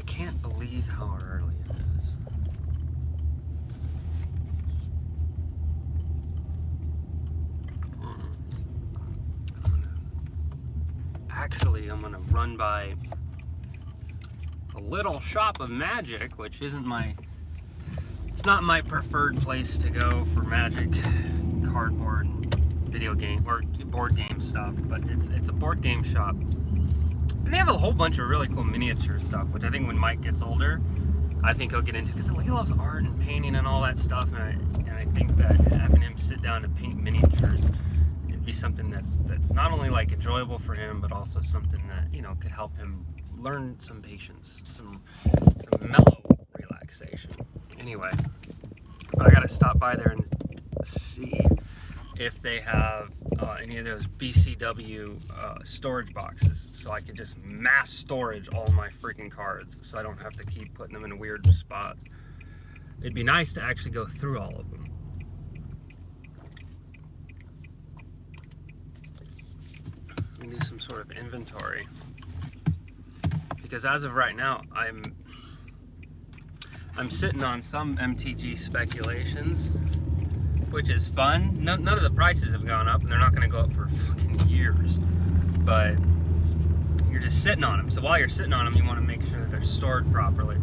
I can't believe how early it is. I'm gonna run by a little shop of Magic, which isn't it's not my preferred place to go for Magic cardboard and video game or board game stuff, but it's a board game shop. And they have a whole bunch of really cool miniature stuff, which I think when Mike gets older, I think he'll get into, because he loves art and painting and all that stuff, and I think that having him sit down and paint miniatures, it'd be something that's not only like enjoyable for him, but also something that, you know, could help him learn some patience, some mellow relaxation. Anyway, but I gotta stop by there and see if they have any of those BCW storage boxes, so I could just mass storage all my freaking cards, so I don't have to keep putting them in weird spots. It'd be nice to actually go through all of them. And do some sort of inventory, because as of right now, I'm sitting on some MTG speculations, which is fun. None of the prices have gone up, and they're not going to go up for fucking years. But you're just sitting on them. So while you're sitting on them, you want to make sure that they're stored properly.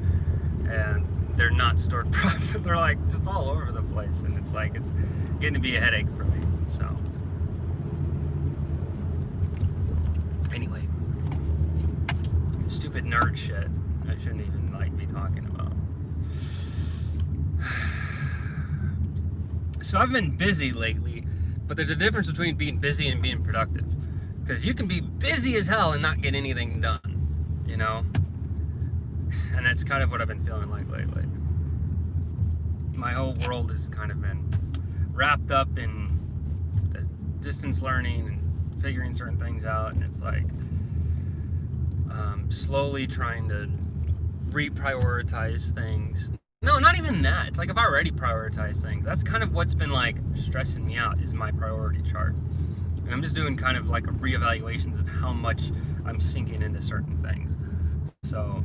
And they're not stored properly. They're like just all over the place, and it's like it's getting to be a headache for me. So anyway, stupid nerd shit I shouldn't even be talking about. So I've been busy lately, but there's a difference between being busy and being productive. Because you can be busy as hell and not get anything done, you know? And that's kind of what I've been feeling like lately. My whole world has kind of been wrapped up in the distance learning and figuring certain things out, and it's like slowly trying to reprioritize things. No, not even that. It's like I've already prioritized things. That's kind of what's been like stressing me out, is my priority chart. And I'm just doing kind of like a reevaluations of how much I'm sinking into certain things. So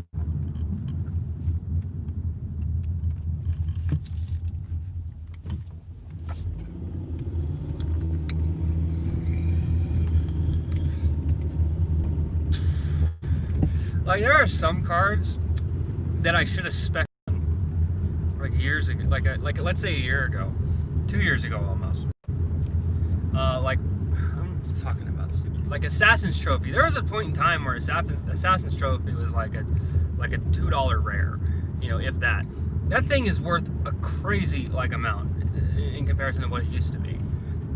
like there are some cards that I should have spec like years ago, like let's say a year ago, 2 years ago almost. Like I'm talking about stupid, like Assassin's Trophy. There was a point in time where Assassin's Trophy was like a $2 rare, you know, if that. That thing is worth a crazy like amount in comparison to what it used to be,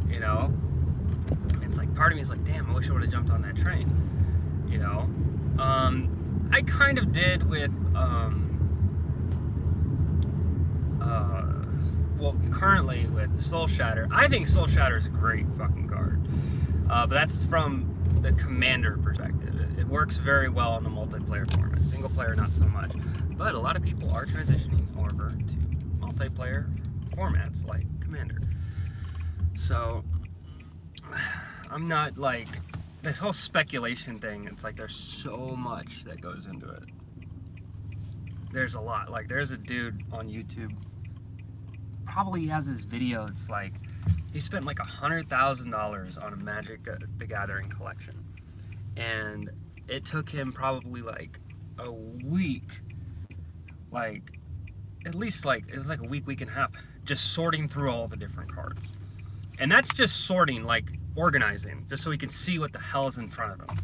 you know. It's like part of me is like, damn, I wish I would have jumped on that train, you know. I kind of did with well, currently with Soul Shatter. I think Soul Shatter is a great fucking card, but that's from the Commander perspective. It works very well on the multiplayer format. Single player, not so much. But a lot of people are transitioning over to multiplayer formats like Commander. So I'm not like this whole speculation thing. It's like there's so much that goes into it. There's a lot. Like there's a dude on YouTube. Probably has this video. It's like he spent like $100,000 on a Magic the Gathering collection, and it took him probably like a week, like at least like it was like a week and a half, just sorting through all the different cards. And that's just sorting, like organizing, just so he can see what the hell is in front of him.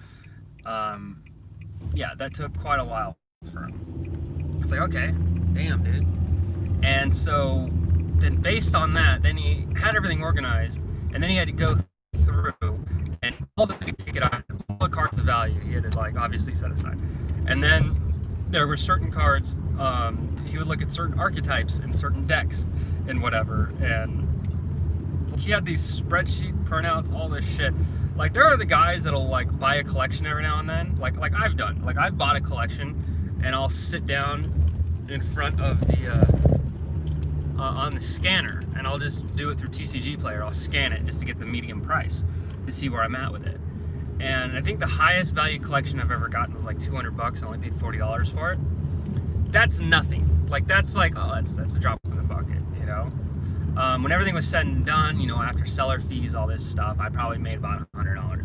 Yeah, that took quite a while for him. It's like, okay, damn, dude. And so then based on that, then he had everything organized, and then he had to go through and all the big ticket items, all the cards of value, he had to like obviously set aside. And then there were certain cards, he would look at certain archetypes and certain decks and whatever, and he had these spreadsheet printouts, all this shit. Like there are the guys that'll like buy a collection every now and then, like I've done. Like I've bought a collection, and I'll sit down in front of the on the scanner, and I'll just do it through TCG Player. I'll scan it just to get the medium price to see where I'm at with it. And I think the highest value collection I've ever gotten was like $200. I only paid $40 for it. that's nothing. Like, that's like, oh, that's a drop in the bucket, you know? When everything was said and done, you know, after seller fees, all this stuff, I probably made about $100 on it.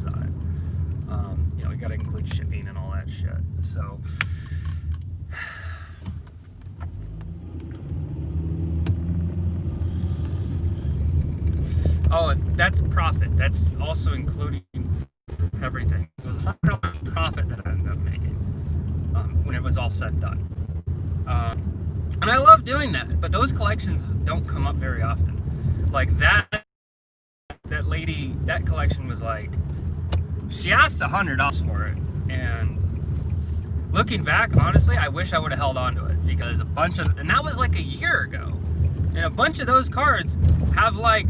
You know, you got to include shipping and all that shit. So, oh, that's profit. That's also including everything. It was $100 profit that I ended up making when it was all said and done. And I love doing that, but those collections don't come up very often. Like that lady, that collection was like, she asked $100 for it, and looking back, honestly, I wish I would have held on to it, because and that was like a year ago, and a bunch of those cards have like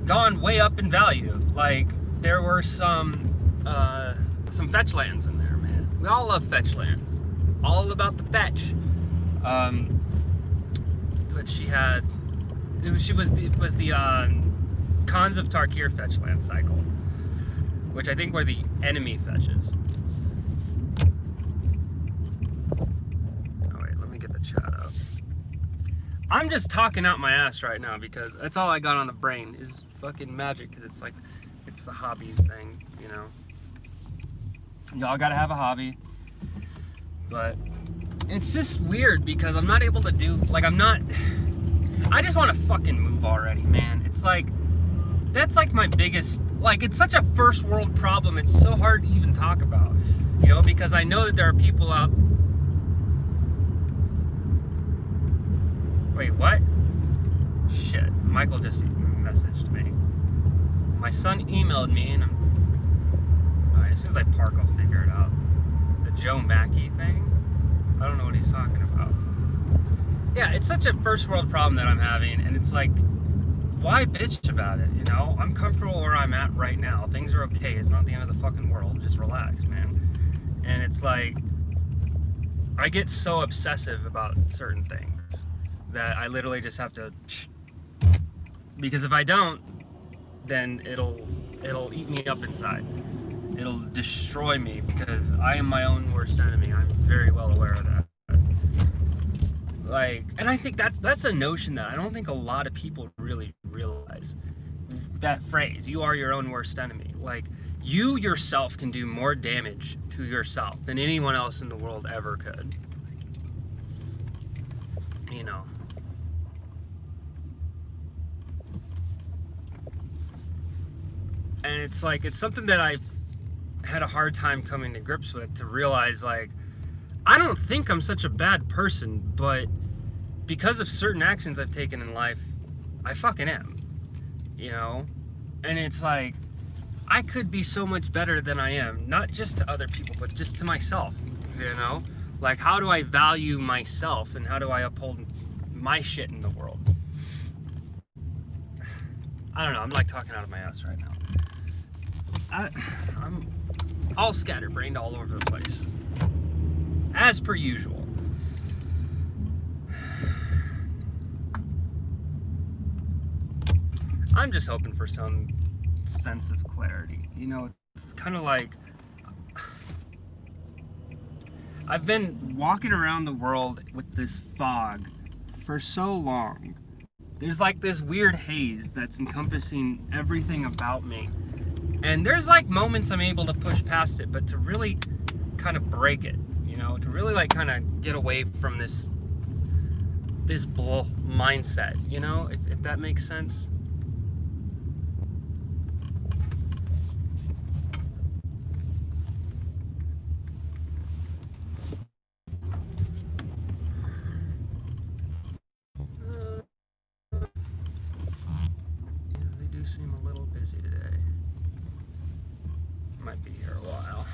gone way up in value. Like there were some fetch lands in there, man. We all love fetch lands, all about the fetch. But she had, she was the Khans of Tarkir fetch land cycle, which I think were the enemy fetches. Oh wait, let me get the chat up. I'm just talking out my ass right now because that's all I got on the brain is fucking Magic, because it's like, it's the hobby thing, you know. Y'all gotta have a hobby, but it's just weird because I'm not able to do, like, I just want to fucking move already, man. It's like, that's like my biggest, like, it's such a first world problem, it's so hard to even talk about, you know, because I know that there are people out. Wait, what? Shit, Michael just messaged me. My son emailed me, and alright, as soon as I park, I'll figure it out. The Joe Mackey thing? I don't know what he's talking about. Yeah, it's such a first world problem that I'm having, and it's like, why bitch about it, you know? I'm comfortable where I'm at right now. Things are okay. It's not the end of the fucking world. Just relax, man. And it's like, I get so obsessive about certain things that I literally just have to, because if I don't, then it'll eat me up inside. It'll destroy me, because I am my own worst enemy. I'm very well aware of that. Like, and I think that's a notion that I don't think a lot of people really realize. That phrase, you are your own worst enemy. Like, you yourself can do more damage to yourself than anyone else in the world ever could. You know. And it's like, it's something that I've had a hard time coming to grips with, to realize, like, I don't think I'm such a bad person, but because of certain actions I've taken in life, I fucking am, you know? And it's like, I could be so much better than I am, not just to other people, but just to myself, you know? Like, how do I value myself, and how do I uphold my shit in the world? I don't know, I'm like talking out of my ass right now. I'm all scatterbrained all over the place, as per usual. I'm just hoping for some sense of clarity. You know, it's kind of like, I've been walking around the world with this fog for so long. There's like this weird haze that's encompassing everything about me. And there's like moments I'm able to push past it, but to really kind of break it, you know, to really like kind of get away from this bull mindset, you know, if that makes sense. They do seem a little busy today. Might be here a while.